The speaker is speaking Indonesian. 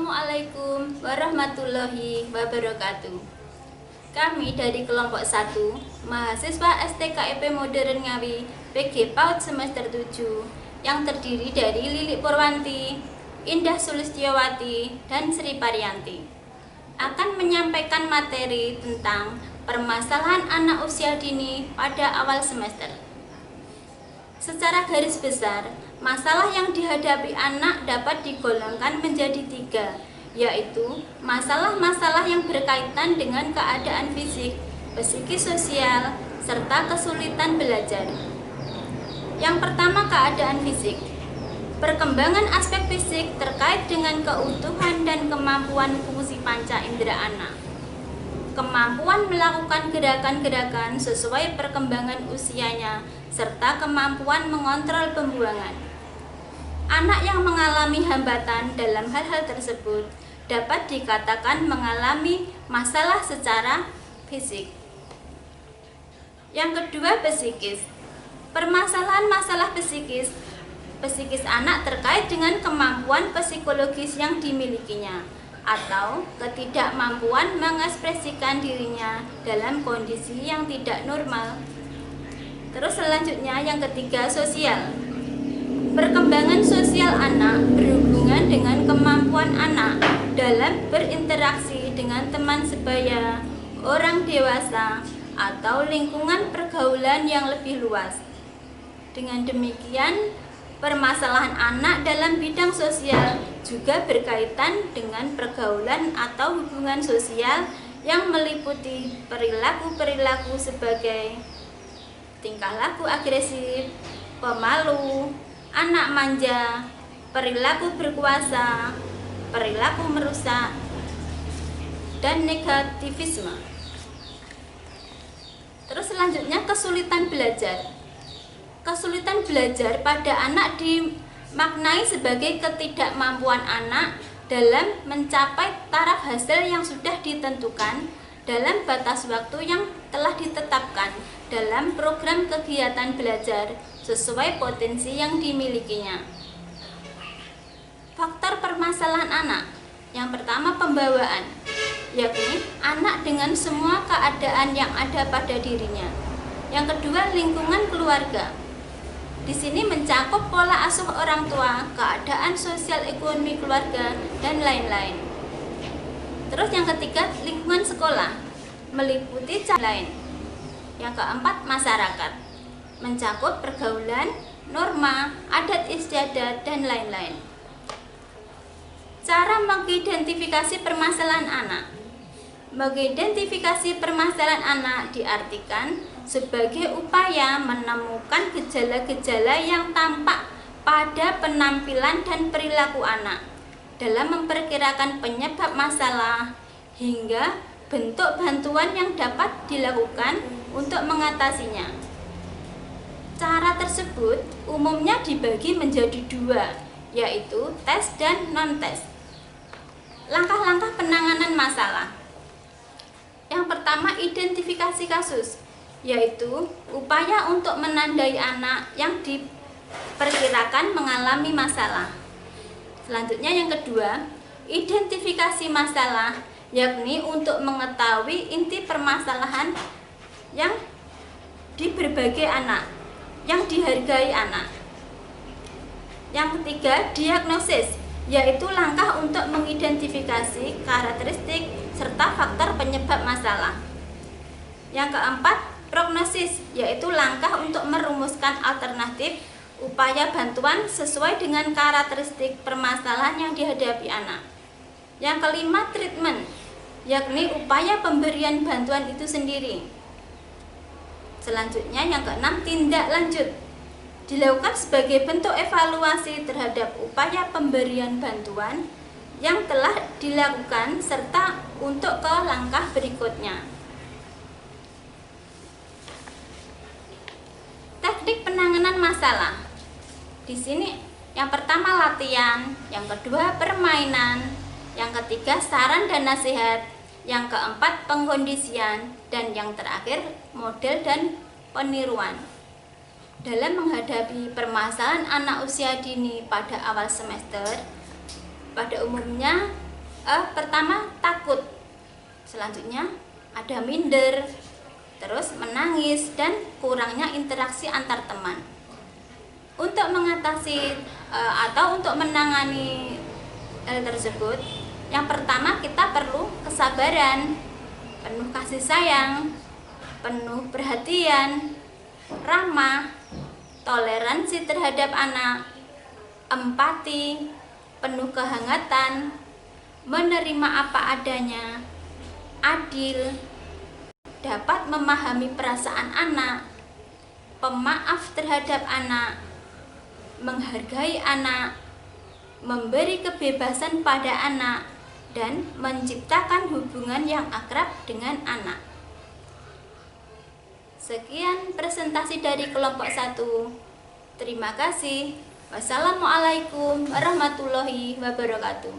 Assalamualaikum warahmatullahi wabarakatuh. Kami dari kelompok 1, mahasiswa STKIP Modern Ngawi, PG PAUD semester 7, yang terdiri dari Lilik Purwanti, Indah Sulistyowati, dan Sri Paryanti, akan menyampaikan materi tentang permasalahan anak usia dini pada awal semester. Secara garis besar, masalah yang dihadapi anak dapat digolongkan menjadi 3, yaitu masalah-masalah yang berkaitan dengan keadaan fisik, psikis sosial, serta kesulitan belajar. Yang pertama, keadaan fisik. Perkembangan aspek fisik terkait dengan keutuhan dan kemampuan fungsi panca indera anak. Kemampuan melakukan gerakan-gerakan sesuai perkembangan usianya, serta kemampuan mengontrol pembuangan. Anak yang mengalami hambatan dalam hal-hal tersebut dapat dikatakan mengalami masalah secara fisik. Yang kedua, psikis. Permasalahan masalah psikis anak terkait dengan kemampuan psikologis yang dimilikinya atau ketidakmampuan mengekspresikan dirinya dalam kondisi yang tidak normal. Terus selanjutnya, yang ketiga, sosial. Perkembangan sosial anak berhubungan dengan kemampuan anak dalam berinteraksi dengan teman sebaya, orang dewasa, atau lingkungan pergaulan yang lebih luas. Dengan demikian, permasalahan anak dalam bidang sosial juga berkaitan dengan pergaulan atau hubungan sosial yang meliputi perilaku-perilaku sebagai tingkah laku agresif, pemalu, anak manja, perilaku berkuasa, perilaku merusak, dan negativisme. Terus selanjutnya, kesulitan belajar. Kesulitan belajar pada anak dimaknai sebagai ketidakmampuan anak dalam mencapai taraf hasil yang sudah ditentukan dalam batas waktu yang telah ditetapkan dalam program kegiatan belajar sesuai potensi yang dimilikinya. Faktor permasalahan anak. Yang pertama, pembawaan, yakni anak dengan semua keadaan yang ada pada dirinya. Yang kedua, lingkungan keluarga. Di sini mencakup pola asuh orang tua, keadaan sosial ekonomi keluarga, dan lain-lain. Terus yang ketiga, lingkungan sekolah, meliputi cara lain. Yang keempat, masyarakat, mencakup pergaulan, norma, adat istiadat, dan lain-lain. Cara mengidentifikasi permasalahan anak. Mengidentifikasi permasalahan anak diartikan sebagai upaya menemukan gejala-gejala yang tampak pada penampilan dan perilaku anak dalam memperkirakan penyebab masalah hingga bentuk bantuan yang dapat dilakukan untuk mengatasinya. Cara tersebut umumnya dibagi menjadi 2, yaitu tes dan non-tes. Langkah-langkah penanganan masalah. Yang pertama, identifikasi kasus, yaitu upaya untuk menandai anak yang diperkirakan mengalami masalah. Selanjutnya, yang kedua, identifikasi masalah, yakni untuk mengetahui inti permasalahan yang di berbagai anak, yang dihargai anak. Yang ketiga, diagnosis, yaitu langkah untuk mengidentifikasi karakteristik serta faktor penyebab masalah. Yang keempat, prognosis, yaitu langkah untuk merumuskan alternatif upaya bantuan sesuai dengan karakteristik permasalahan yang dihadapi anak. Yang kelima, treatment, yakni upaya pemberian bantuan itu sendiri. Selanjutnya, yang keenam, tindak lanjut, dilakukan sebagai bentuk evaluasi terhadap upaya pemberian bantuan yang telah dilakukan serta untuk ke langkah berikutnya. Teknik penanganan masalah. Di sini yang pertama latihan, yang kedua permainan, yang ketiga saran dan nasihat, yang keempat pengkondisian, dan yang terakhir model dan peniruan. Dalam menghadapi permasalahan anak usia dini pada awal semester, pada umumnya Pertama takut, selanjutnya ada minder, terus menangis, dan kurangnya interaksi antar teman. Untuk mengatasi atau untuk menangani hal tersebut, yang pertama kita perlu kesabaran, penuh kasih sayang, penuh perhatian, ramah, toleransi terhadap anak, empati, penuh kehangatan, menerima apa adanya, adil, dapat memahami perasaan anak, pemaaf terhadap anak, menghargai anak, memberi kebebasan pada anak, dan menciptakan hubungan yang akrab dengan anak. Sekian presentasi dari kelompok 1. Terima kasih. Wassalamualaikum warahmatullahi wabarakatuh.